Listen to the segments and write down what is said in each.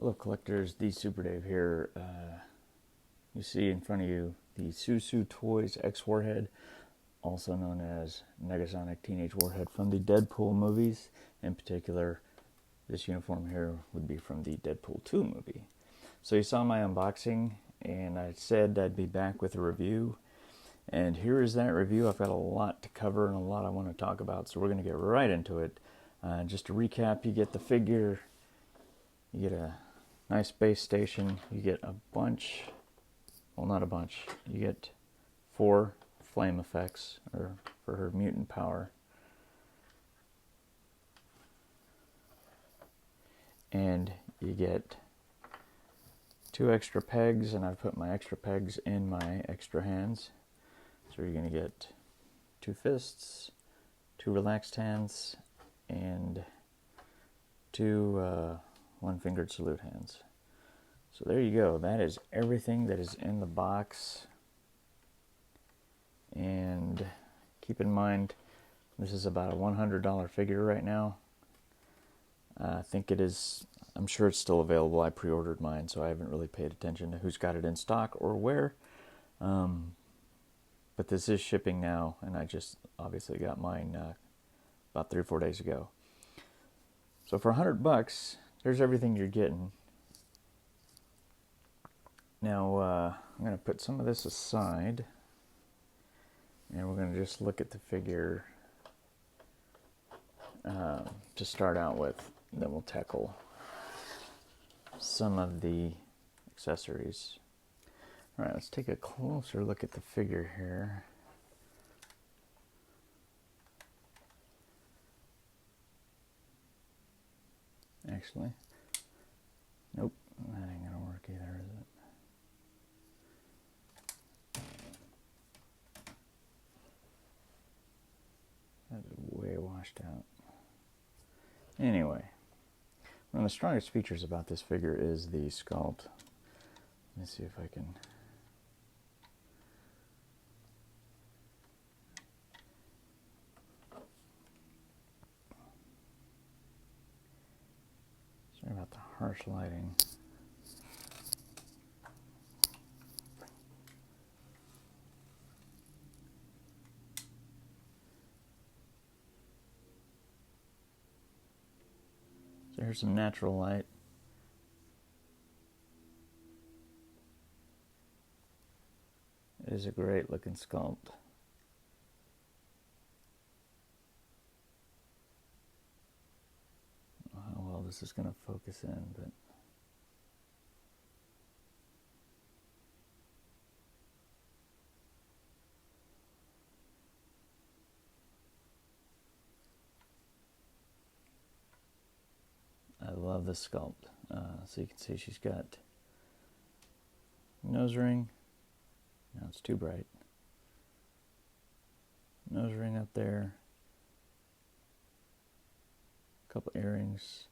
Hello collectors, the Super Dave here. You see in front of you the Soosoo Toys X Warhead, also known as Negasonic Teenage Warhead from the Deadpool movies. In particular, this uniform here would be from the Deadpool 2 movie. So you saw my unboxing, and I said I'd be back with a review. And here is that review. I've got a lot to cover and a lot I want to talk about, so we're going to get right into it. Just to recap, you get the figure, you get a nice base station, you get a bunch, well not a bunch, you get 4 flame effects for her mutant power. And you get 2 extra pegs, and I've put my extra pegs in my extra hands. So you're going to get 2 fists, 2 relaxed hands, and 2 one-fingered salute hands. So there you go. That is everything that is in the box. And keep in mind, this is about a $100 figure right now. I think it is, I'm sure it's still available. I pre-ordered mine, so I haven't really paid attention to who's got it in stock or where. But this is shipping now, and I just obviously got mine about 3 or 4 days ago. So for $100, there's everything you're getting. Now, I'm going to put some of this aside, and we're going to just look at the figure to start out with. Then we'll tackle some of the accessories. All right, let's take a closer look at the figure here. Actually, nope, that ain't gonna work either, is it? That's way washed out. Anyway, one of the strongest features about this figure is the sculpt. Let me see if I can. Sorry about the harsh lighting. So here's some natural light. It is a great looking sculpt. How well this is going to focus in, but I love the sculpt. So you can see she's got nose ring. Now it's too bright. Nose ring up there. A couple earrings.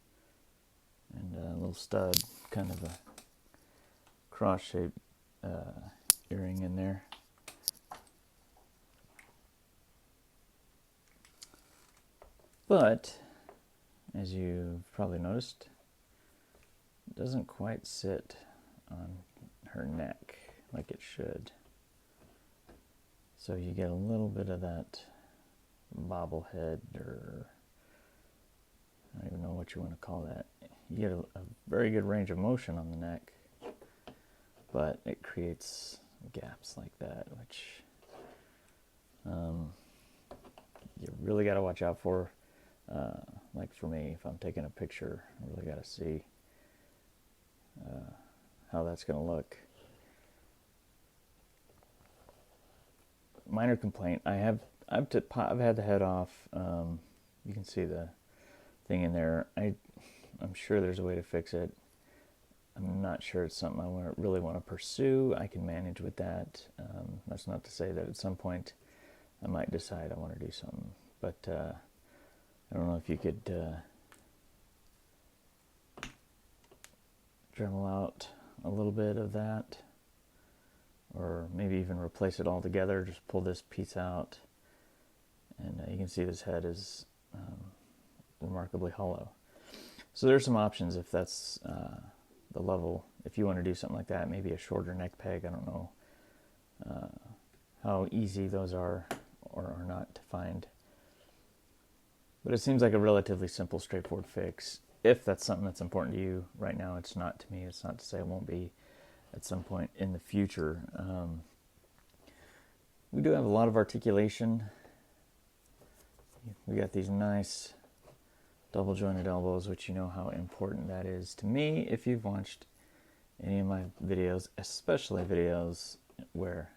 And a little stud, kind of a cross-shaped earring in there. But, as you've probably noticed, it doesn't quite sit on her neck like it should. So you get a little bit of that bobblehead, or I don't even know what you want to call that. You get a very good range of motion on the neck, but it creates gaps like that, which you really got to watch out for. Like for me, if I'm taking a picture, I really got to see how that's going to look. Minor complaint, I've had the head off. You can see the thing in there. I'm sure there's a way to fix it. I'm not sure it's something I really want to pursue. I can manage with that. That's not to say that at some point I might decide I want to do something. But I don't know if you could Dremel out a little bit of that, or maybe even replace it all together. Just pull this piece out, and you can see this head is remarkably hollow. So there's some options if that's the level. If you want to do something like that, maybe a shorter neck peg. I don't know how easy those are or are not to find. But it seems like a relatively simple, straightforward fix. If that's something that's important to you right now, it's not to me. It's not to say it won't be at some point in the future. We do have a lot of articulation. We got these nice double jointed elbows, which you know how important that is to me if you've watched any of my videos, especially videos where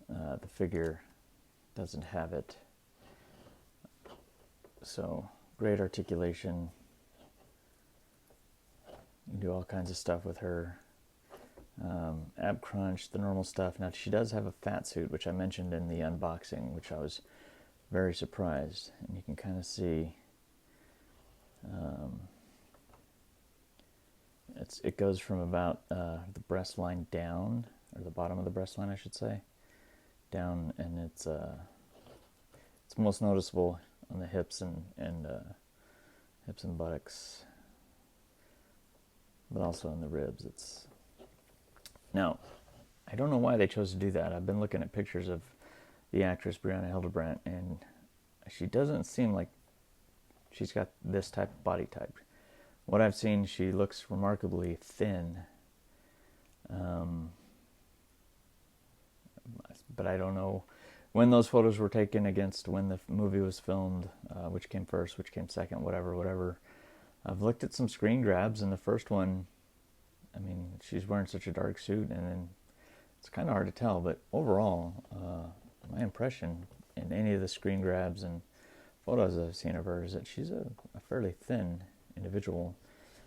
the figure doesn't have it. So great articulation. You can do all kinds of stuff with her. Ab crunch, the normal stuff. Now she does have a fat suit, which I mentioned in the unboxing, which I was very surprised. And you can kind of see it goes from about the breast line down, or the bottom of the breast line, I should say, down, and it's most noticeable on the hips and buttocks, but also in the ribs. Now, I don't know why they chose to do that. I've been looking at pictures of the actress Brianna Hildebrand, and she doesn't seem like she's got this type of body type. What I've seen, she looks remarkably thin. But I don't know when those photos were taken against when the movie was filmed, which came first, which came second, whatever. I've looked at some screen grabs, and the first one, I mean, she's wearing such a dark suit, and then it's kind of hard to tell. But overall, my impression in any of the screen grabs and photos I've seen of her is that she's a fairly thin individual.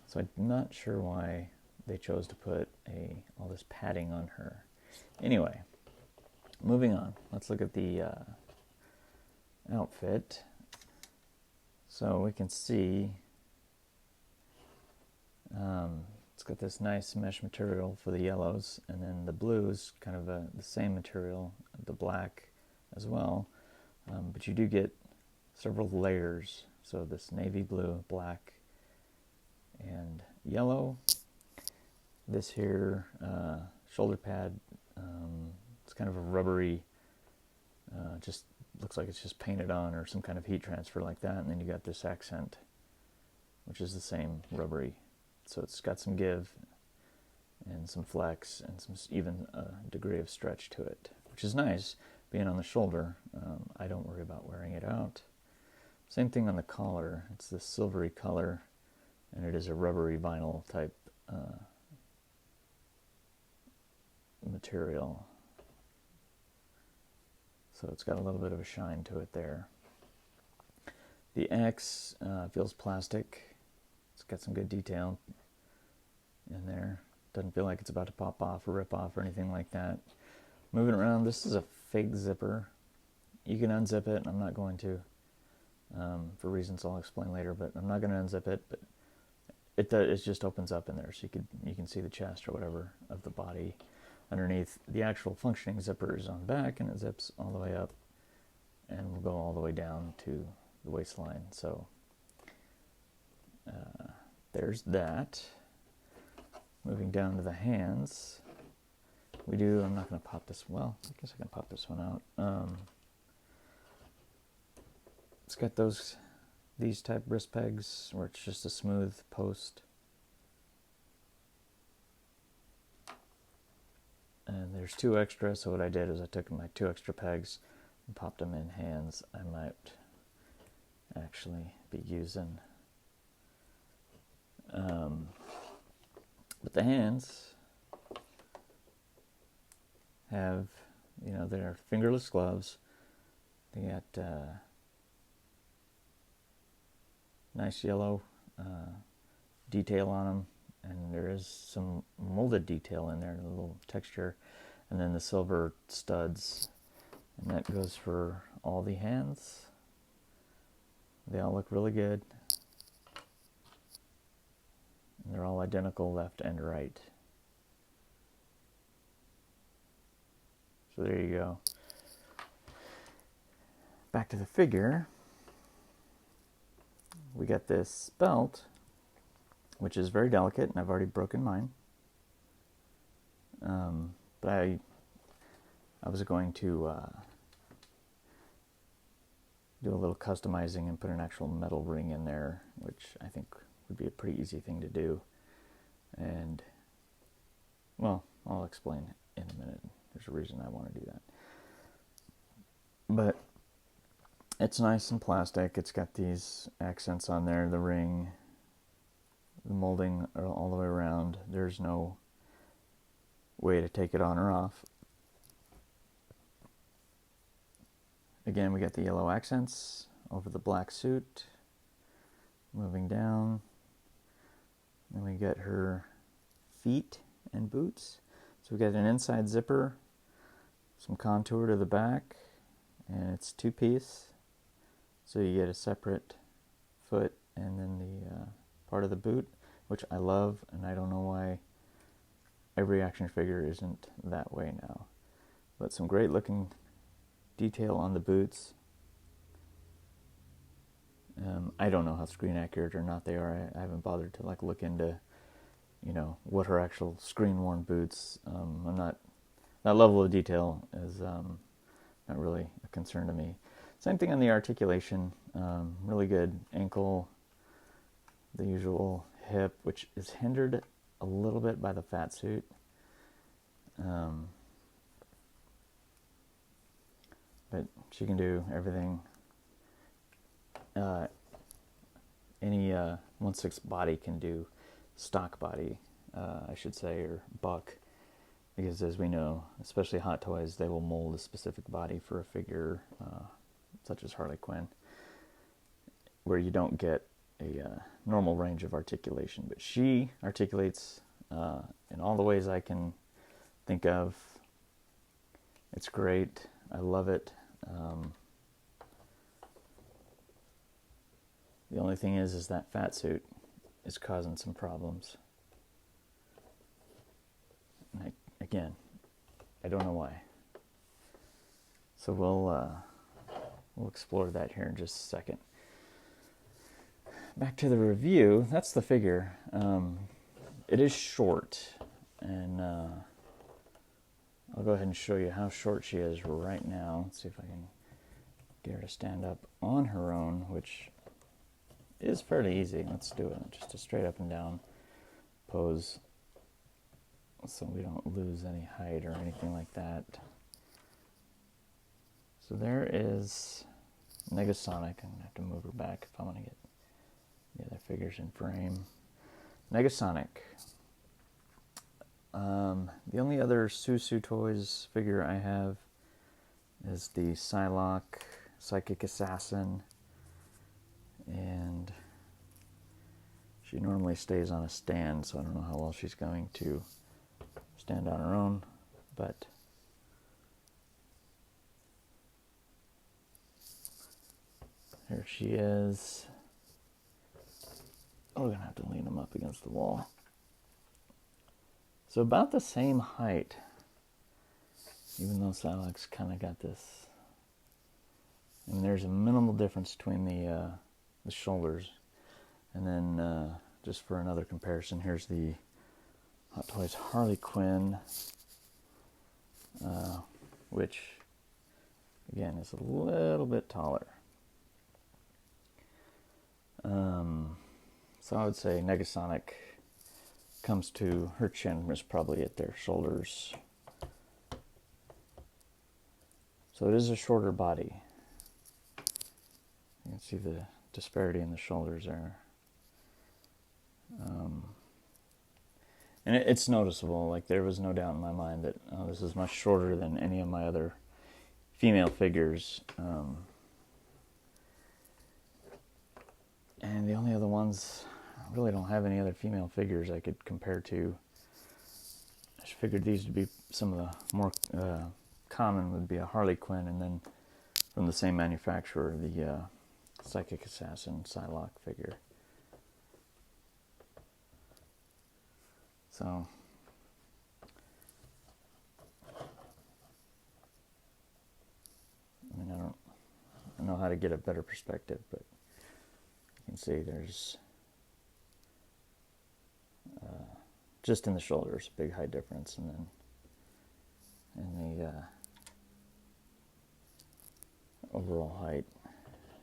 So I'm not sure why they chose to put all this padding on her. Anyway, moving on. Let's look at the outfit. So we can see it's got this nice mesh material for the yellows, and then the blue is kind of the same material, the black as well. But you do get several layers. So this navy blue, black, and yellow. This here shoulder pad, it's kind of a rubbery, just looks like it's just painted on or some kind of heat transfer like that. And then you got this accent, which is the same rubbery. So it's got some give and some flex and some even a degree of stretch to it, which is nice being on the shoulder. I don't worry about wearing it out. Same thing on the collar. It's this silvery color, and it is a rubbery vinyl type material. So it's got a little bit of a shine to it there. The X feels plastic. It's got some good detail in there. Doesn't feel like it's about to pop off or rip off or anything like that. Moving around, this is a fake zipper. You can unzip it. I'm not going to, for reasons I'll explain later, but I'm not going to unzip it. But it just opens up in there, so you can see the chest or whatever of the body underneath. The actual functioning zipper is on back, and it zips all the way up and will go all the way down to the waistline. So there's that. Moving down to the hands, I'm not going to pop this, well, I guess I can pop this one out. It's got these type wrist pegs where it's just a smooth post. And there's 2 extra, so what I did is I took my 2 extra pegs and popped them in hands. I might actually be using. But the hands have, they're fingerless gloves. They got nice yellow detail on them, and there is some molded detail in there, a little texture, and then the silver studs, and that goes for all the hands. They all look really good. And they're all identical left and right. So there you go. Back to the figure. We got this belt, which is very delicate, and I've already broken mine. But I was going to do a little customizing and put an actual metal ring in there, which I think would be a pretty easy thing to do. And, well, I'll explain in a minute. There's a reason I want to do that. But it's nice and plastic. It's got these accents on there, the ring, the molding all the way around. There's no way to take it on or off. Again, we got the yellow accents over the black suit. Moving down. Then we get her feet and boots. So we got an inside zipper, some contour to the back, and it's two-piece. So you get a separate foot and then the part of the boot, which I love, and I don't know why every action figure isn't that way now. But some great looking detail on the boots. I don't know how screen accurate or not they are. I haven't bothered to look into, what her actual screen worn boots. I'm not, that level of detail is not really a concern to me. Same thing on the articulation. Really good ankle, the usual hip, which is hindered a little bit by the fat suit. But she can do everything any 1/6 body can do. Stock body, I should say, or buck. Because as we know, especially Hot Toys, they will mold a specific body for a figure, such as Harley Quinn, where you don't get a normal range of articulation. But she articulates in all the ways I can think of. It's great. I love it. The only thing is that fat suit is causing some problems. And again, I don't know why. So we'll explore that here in just a second. Back to the review. That's the figure. It is short, and I'll go ahead and show you how short she is right now. Let's see if I can get her to stand up on her own, which is fairly easy. Let's do it. Just a straight up and down pose so we don't lose any height or anything like that. So there is Negasonic. I'm going to have to move her back if I want to get the other figures in frame. Negasonic. The only other Soosoo Toys figure I have is the Psylocke Psychic Assassin, and she normally stays on a stand, so I don't know how well she's going to stand on her own, but here she is. Oh, we're going to have to lean them up against the wall. So about the same height, even though Psylocke's kind of got this. And there's a minimal difference between the shoulders. And then, just for another comparison, here's the Hot Toys Harley Quinn, which, again, is a little bit taller. So I would say Negasonic comes to, her chin is probably at their shoulders. So it is a shorter body. You can see the disparity in the shoulders there. And it's noticeable. Like, there was no doubt in my mind that this is much shorter than any of my other female figures. And the only other ones, I really don't have any other female figures I could compare to. I figured these would be some of the more common would be a Harley Quinn, and then from the same manufacturer, the Psychic Assassin Psylocke figure. So, I mean, I don't know how to get a better perspective, but you can see there's just in the shoulders, big height difference, and then in the overall height,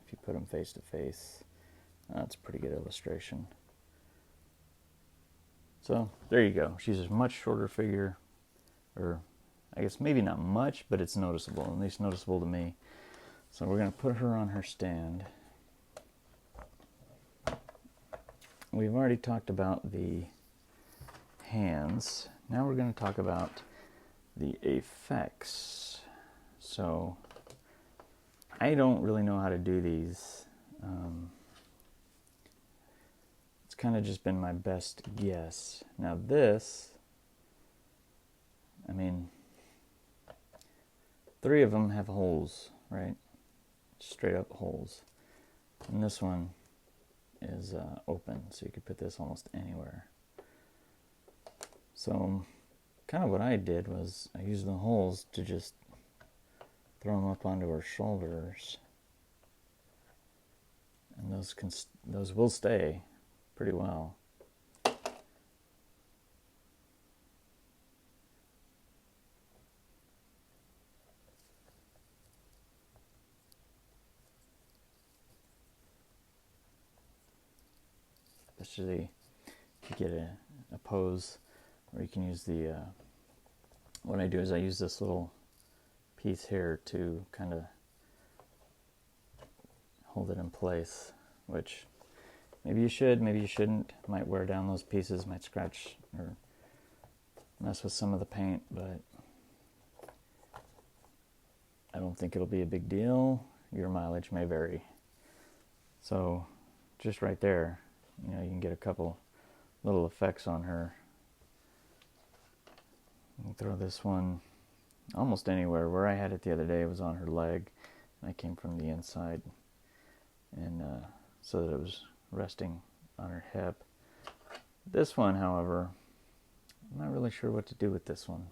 if you put them face to face, that's a pretty good illustration. So there you go. She's a much shorter figure, or I guess maybe not much, but it's noticeable, at least noticeable to me. So we're going to put her on her stand. We've already talked about the hands. Now we're going to talk about the effects. So I don't really know how to do these. It's kind of just been my best guess. Now this, I mean, 3 of them have holes, right? Straight up holes. And this one is open, so you could put this almost anywhere. So kind of what I did was I used the holes to just throw them up onto her shoulders, and those will stay pretty well. Especially if you get a pose, or you can use the, what I do is I use this little piece here to kind of hold it in place, which maybe you should, maybe you shouldn't. Might wear down those pieces, might scratch or mess with some of the paint, but I don't think it'll be a big deal. Your mileage may vary. So just right there, you know, you can get a couple little effects on her. You can throw this one almost anywhere. Where I had it the other day was on her leg, and I came from the inside, and so that it was resting on her hip. This one, however, I'm not really sure what to do with this one.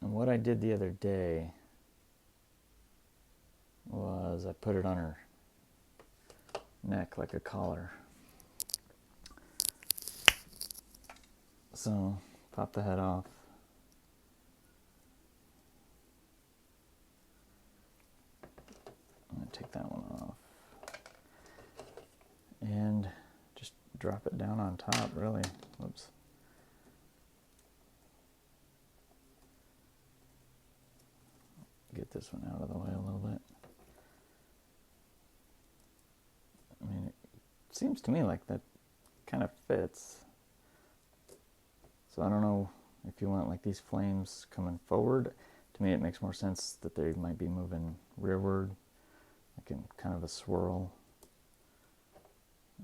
And what I did the other day was I put it on her neck like a collar. So pop the head off. I'm going to take that one off. And just drop it down on top, really. Whoops. Get this one out of the way a little bit. I mean, it seems to me like that kind of fits. So I don't know if you want like these flames coming forward. To me it makes more sense that they might be moving rearward, like in kind of a swirl.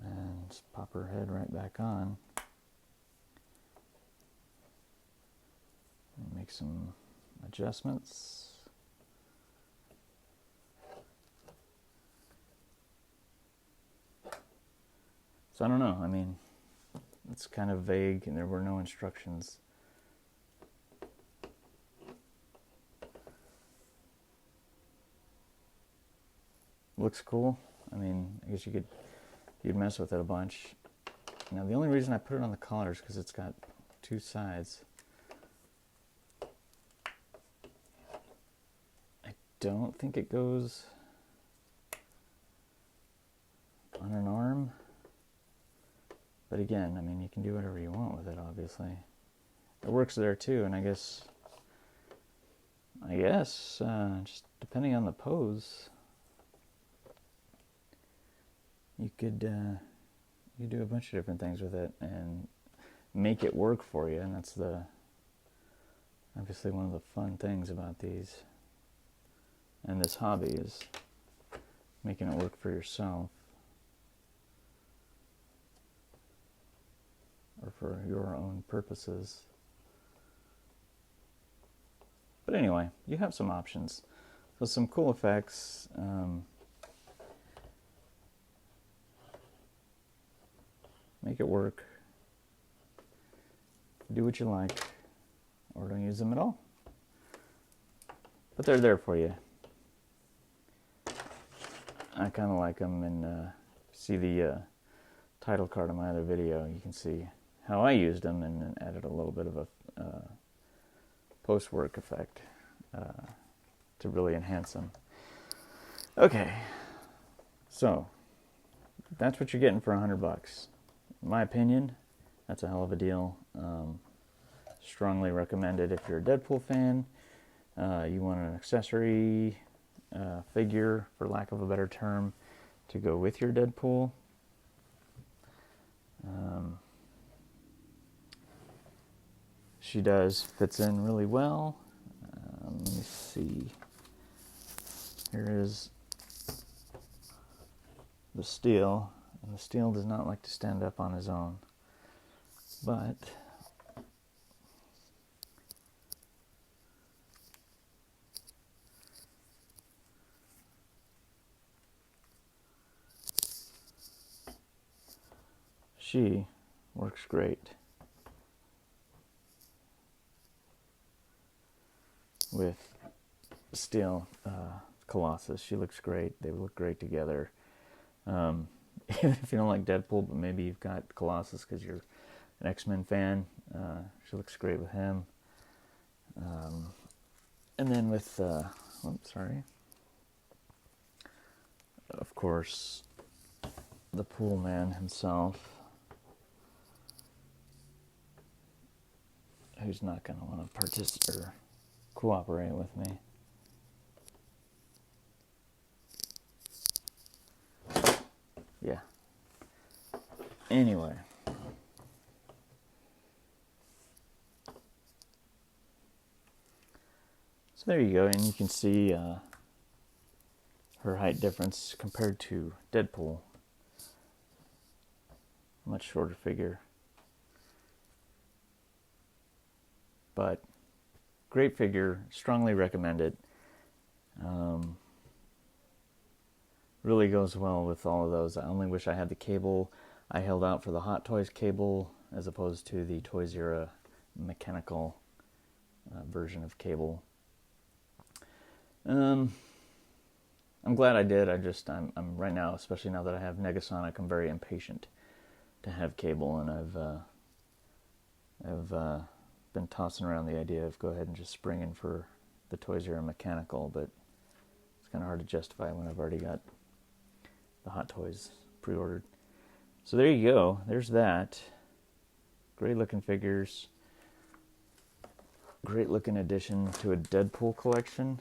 And just pop her head right back on. And make some adjustments. So I don't know, I mean, it's kind of vague and there were no instructions. Looks cool. I mean, I guess you'd mess with it a bunch. Now the only reason I put it on the collar is because it's got 2 sides. I don't think it goes on an arm. But again, I mean, you can do whatever you want with it, obviously. It works there too, and I guess just depending on the pose, you could do a bunch of different things with it and make it work for you, and that's obviously one of the fun things about these and this hobby is making it work for yourself. Or for your own purposes. But anyway, you have some options. So some cool effects. Make it work. Do what you like. Or don't use them at all. But they're there for you. I kind of like them, and see the title card of my other video, you can see how I used them and then added a little bit of a post-work effect to really enhance them. Okay, so that's what you're getting for $100. In my opinion, that's a hell of a deal. Strongly recommended if you're a Deadpool fan. You want an accessory figure, for lack of a better term, to go with your Deadpool. She fits in really well. Let me see. Here is the steel, and the steel does not like to stand up on his own, but she works great with steel Colossus. She looks great. They look great together. Even if you don't like Deadpool, but maybe you've got Colossus because you're an X-Men fan, she looks great with him. And then with, of course, the Pool Man himself, who's not going to want to participate or cooperate with me. Yeah. Anyway. So there you go, and you can see her height difference compared to Deadpool. Much shorter figure. But great figure, strongly recommend it. Really goes well with all of those. I only wish I had the cable. I held out for the Hot Toys cable as opposed to the Toys Era mechanical version of cable. I'm glad I did. I'm right now, especially now that I have Negasonic, I'm very impatient to have cable, and I've been tossing around the idea of go ahead and just spring in for the Toys Era mechanical, but it's kind of hard to justify when I've already got the Hot Toys pre-ordered. So there you go. There's that. Great looking figures. Great looking addition to a Deadpool collection.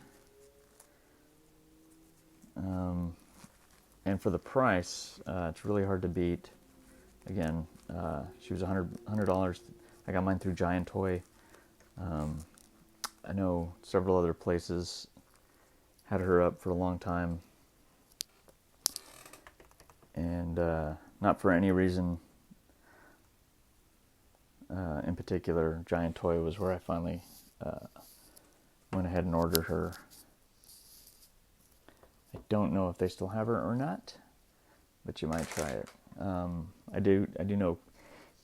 And for the price, it's really hard to beat. Again, she was $100. I got mine through Giant Toy. I know several other places had her up for a long time. And not for any reason in particular, Giant Toy was where I finally went ahead and ordered her. I don't know if they still have her or not, but you might try it. I do know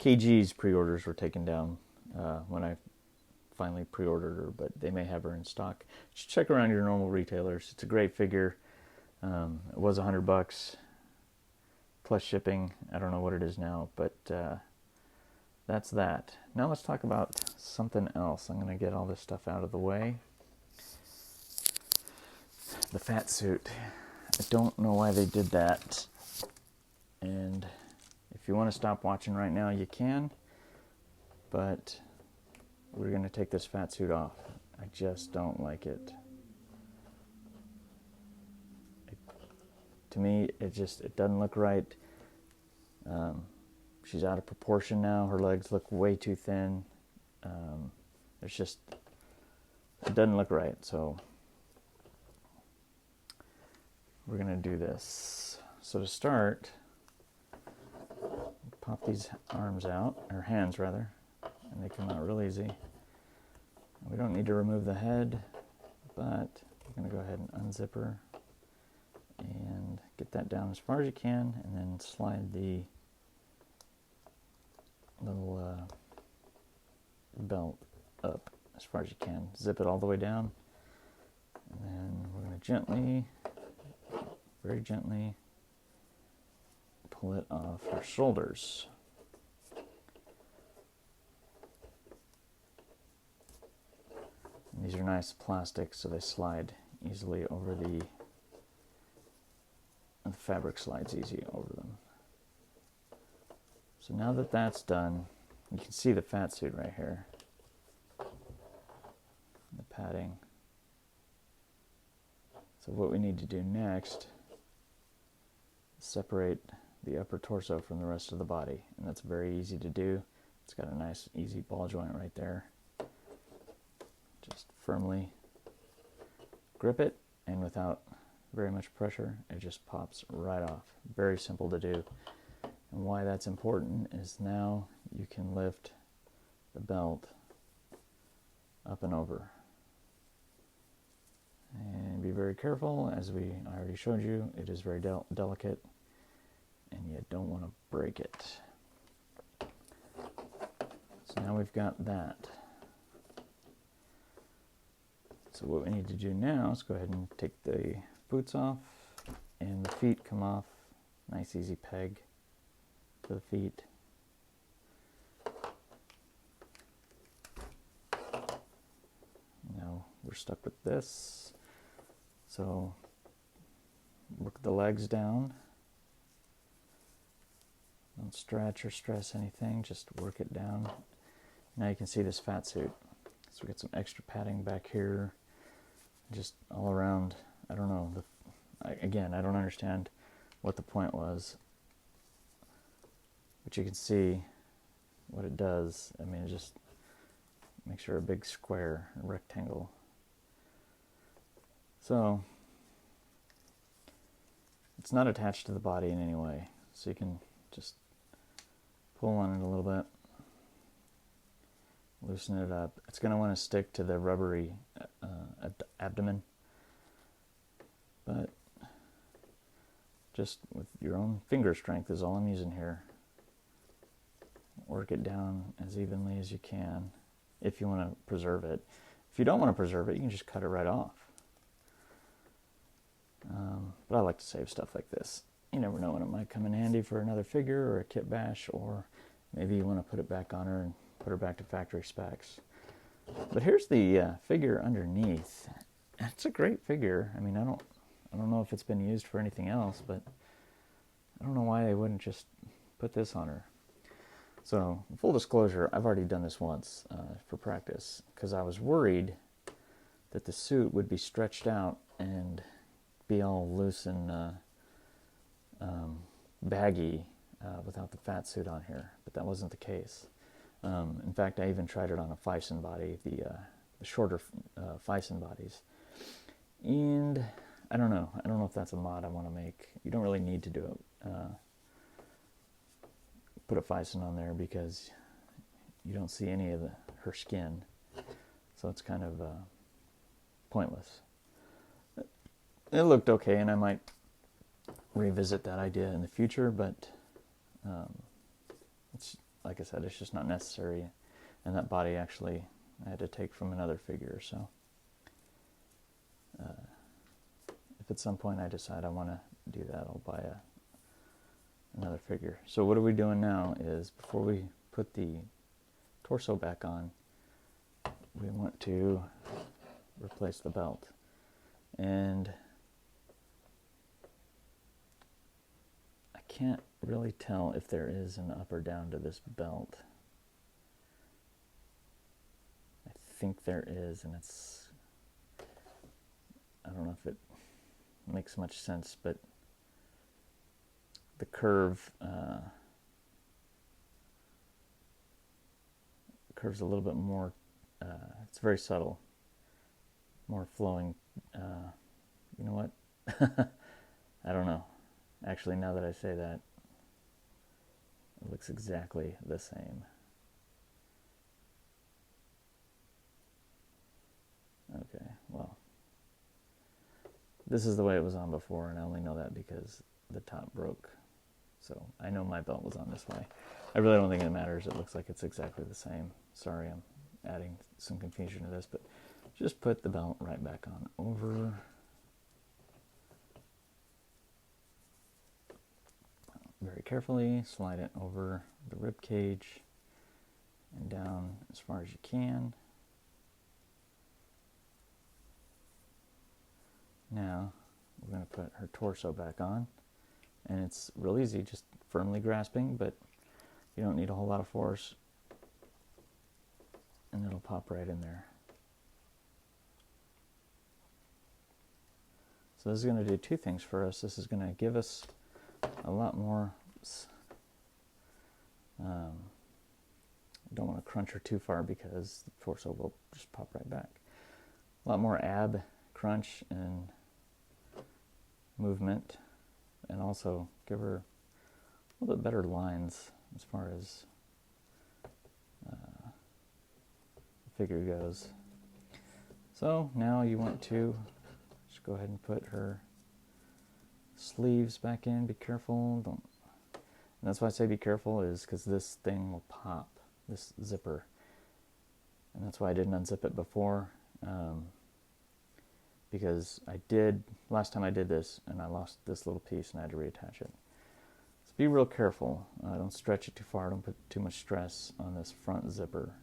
KG's pre-orders were taken down when I finally pre-ordered her, but they may have her in stock. Just check around your normal retailers. It's a great figure. It was $100 plus shipping. I don't know what it is now, but that's that. Now let's talk about something else. I'm going to get all this stuff out of the way. The fat suit. I don't know why they did that. And if you want to stop watching right now, you can. But we're going to take this fat suit off. I just don't like it. To me, it doesn't look right. She's out of proportion now. Her legs look way too thin. It doesn't look right. So we're going to do this. So to start, pop these arms out, or hands rather, and they come out real easy. We don't need to remove the head, but we're going to go ahead and unzip her and get that down as far as you can, and then slide the little belt up as far as you can. Zip it all the way down, and then we're going to very gently pull it off your shoulders. And these are nice plastic, so they slide easily over the fabric slides easy over them. So now that that's done, you can see the fat suit right here. The padding. So what we need to do next is separate the upper torso from the rest of the body. And that's very easy to do. It's got a nice easy ball joint right there. Just firmly grip it, and without very much pressure, it just pops right off. Very simple to do. And why that's important is now you can lift the belt up and over. And be very careful, as I already showed you, it is very delicate, and you don't want to break it. So now we've got that. So what we need to do now is go ahead and take the boots off, and the feet come off. Nice easy peg for the feet. Now we're stuck with this. So work the legs down. Don't stretch or stress anything, just work it down. Now you can see this fat suit. So we got some extra padding back here, just all around. I don't know, again, I don't understand what the point was, but you can see what it does. I mean, it just makes her a big square, a rectangle. So it's not attached to the body in any way, so you can just pull on it a little bit, loosen it up. It's going to want to stick to the rubbery abdomen, but just with your own finger strength is all I'm using here. Work it down as evenly as you can if you want to preserve it. If you don't want to preserve it, you can just cut it right off. But I like to save stuff like this. You never know when it might come in handy for another figure or a kit bash, or maybe you want to put it back on her and put her back to factory specs. But here's the figure underneath. It's a great figure. I mean, I don't know if it's been used for anything else, but I don't know why they wouldn't just put this on her. So, full disclosure, I've already done this once for practice, because I was worried that the suit would be stretched out and be all loose and baggy without the fat suit on here, but that wasn't the case. In fact, I even tried it on a Fison body, the shorter Fison bodies, and I don't know if that's a mod I want to make. You don't really need to do it. Put a Fison on there because you don't see any of her skin, so it's kind of pointless. It looked okay, and I might revisit that idea in the future, but it's, like I said, it's just not necessary. And that body actually I had to take from another figure, so if at some point I decide I want to do that, I'll buy another figure. So what are we doing now is, before we put the torso back on, we want to replace the belt. And I can't really tell if there is an up or down to this belt. I think there is, and it's, I don't know if it makes much sense, but the curve curves a little bit more, it's very subtle, more flowing. You know what? I don't know. Actually, now that I say that, it looks exactly the same. Okay, well, this is the way it was on before, and I only know that because the top broke. So I know my belt was on this way. I really don't think it matters. It looks like it's exactly the same. Sorry, I'm adding some confusion to this, but just put the belt right back on over. very carefully slide it over the rib cage and down as far as you can. Now we're going to put her torso back on, and it's real easy, just firmly grasping, but you don't need a whole lot of force, and it'll pop right in there. So this is going to do two things for us. This is going to give us a lot more, don't want to crunch her too far because the torso will just pop right back. A lot more ab crunch and movement, and also give her a little bit better lines as far as the figure goes. So now you want to just go ahead and put her sleeves back in. Be careful. Don't. And that's why I say be careful, is because this thing will pop, this zipper. And that's why I didn't unzip it before. Because last time I did this, and I lost this little piece and I had to reattach it. So be real careful. Don't stretch it too far. Don't put too much stress on this front zipper.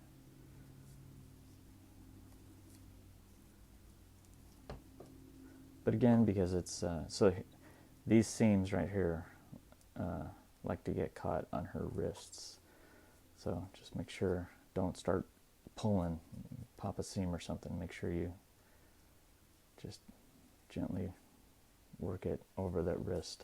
But again, because it's, so these seams right here like to get caught on her wrists. So just make sure, don't start pulling, pop a seam or something. Make sure you just gently work it over that wrist.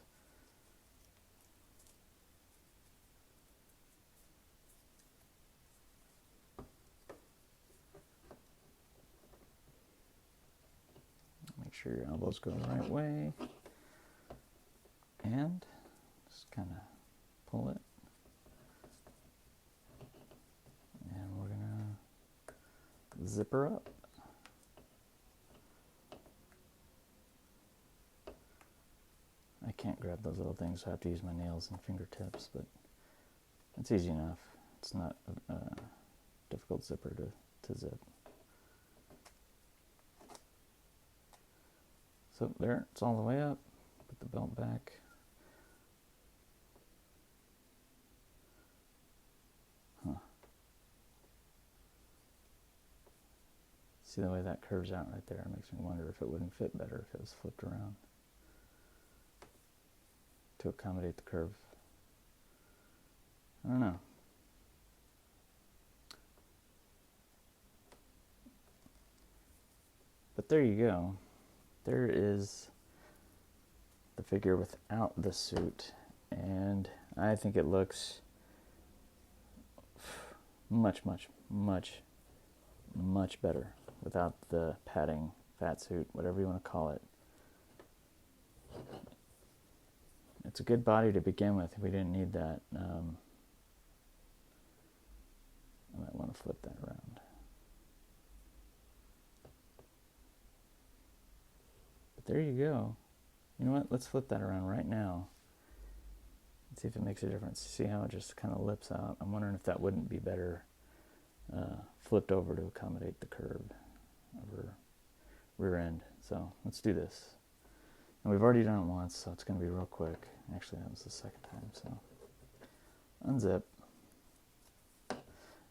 Make sure your elbows go the right way. And just kind of pull it. And we're going to zip her up. I can't grab those little things, so I have to use my nails and fingertips, but it's easy enough. It's not a difficult zipper to zip. So there, it's all the way up. Put the belt back. See the way that curves out right there? It makes me wonder if it wouldn't fit better if it was flipped around to accommodate the curve. I don't know. But there you go. There is the figure without the suit, and I think it looks much, much, much, much better without the padding, fat suit, whatever you want to call it. It's a good body to begin with. We didn't need that. I might want to flip that around. But there you go. You know what? Let's flip that around right now and see if it makes a difference. See how it just kind of lips out? I'm wondering if that wouldn't be better flipped over to accommodate the curve of her rear end. So let's do this. And we've already done it once, so it's going to be real quick. Actually, that was the second time, so unzip.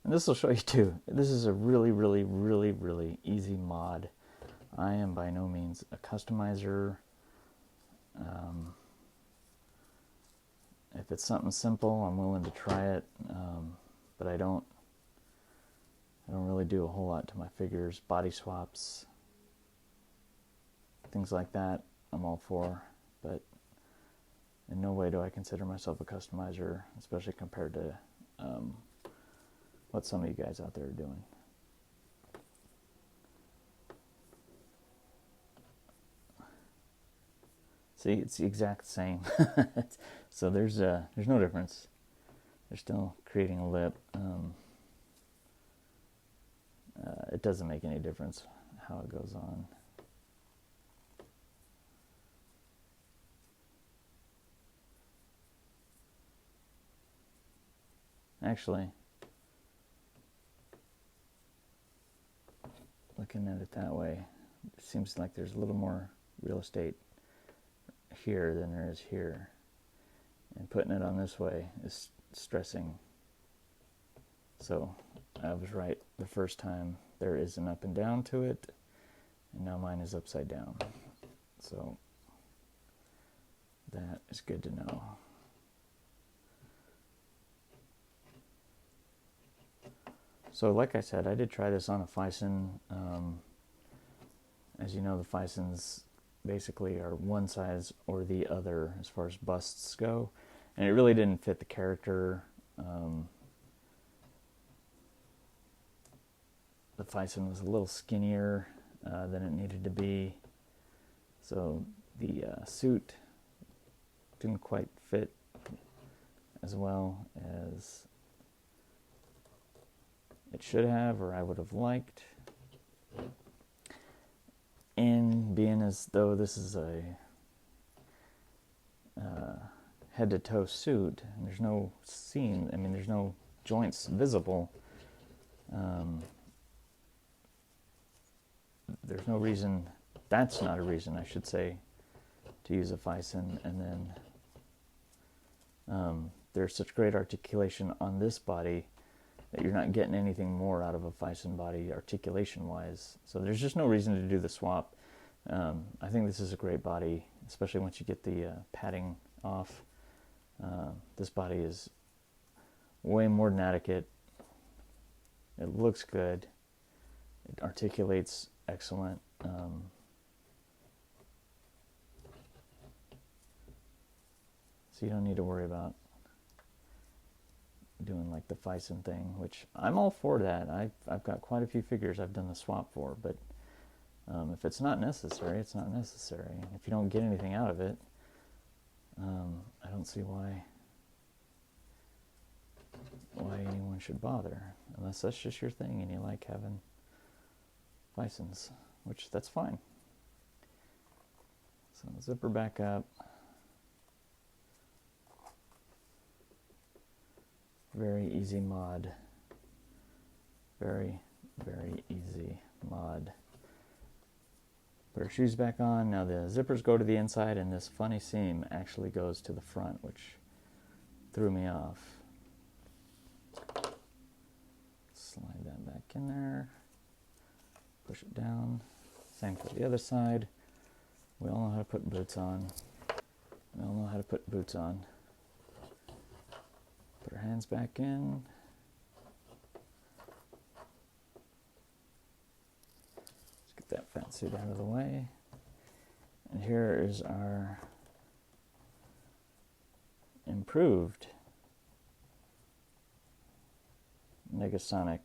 And this will show you too. This is a really, really, really, really easy mod. I am by no means a customizer. If it's something simple, I'm willing to try it, but I don't really do a whole lot to my figures. Body swaps, things like that, I'm all for, but in no way do I consider myself a customizer, especially compared to what some of you guys out there are doing. See, it's the exact same. So there's no difference. They're still creating a lip. It doesn't make any difference how it goes on. Actually, looking at it that way, it seems like there's a little more real estate here than there is here. and putting it on this way is stressing. So I was right the first time. There is an up and down to it, and now mine is upside down. So that is good to know. So like I said, I did try this on a Fison. As you know, the Fisons basically are one size or the other as far as busts go, and it really didn't fit the character. The Fison was a little skinnier than it needed to be, so the suit didn't quite fit as well as it should have, or I would have liked. And being as though this is a head-to-toe suit, and there's no seam, I mean, there's no joints visible, there's no reason, that's not a reason, I should say, to use a Fison. And then there's such great articulation on this body that you're not getting anything more out of a Fison body articulation-wise. So there's just no reason to do the swap. I think this is a great body, especially once you get the padding off. This body is way more than adequate. It looks good. It articulates excellent. So you don't need to worry about doing like the Fison thing, which I'm all for that. I've got quite a few figures I've done the swap for, but if it's not necessary, it's not necessary. If you don't get anything out of it, I don't see why anyone should bother, unless that's just your thing and you like having Fisons, which that's fine. So zipper back up. Very easy mod. Very, very easy mod. Put our shoes back on. Now the zippers go to the inside, and this funny seam actually goes to the front, which threw me off. Slide that back in there. Push it down. Same for the other side. We all know how to put boots on. We all know how to put boots on. Put our hands back in. Let's get that fat suit out of the way. And here is our improved Negasonic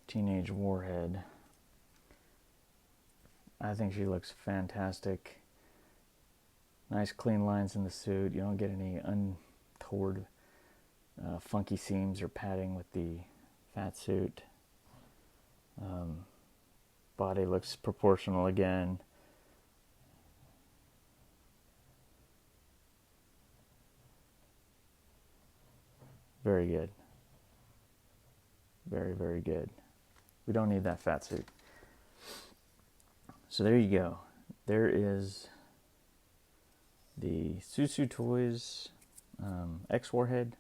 Teenage Warhead. I think she looks fantastic. Nice clean lines in the suit. You don't get any untoward funky seams or padding with the fat suit. Body looks proportional again. Very good. Very, very good. We don't need that fat suit. So there you go. There is the Soosoo Toys X Warhead,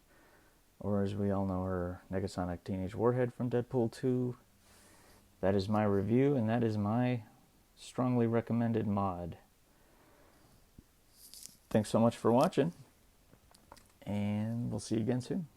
or as we all know her, Negasonic Teenage Warhead from Deadpool 2. That is my review, and that is my strongly recommended mod. Thanks so much for watching, and we'll see you again soon.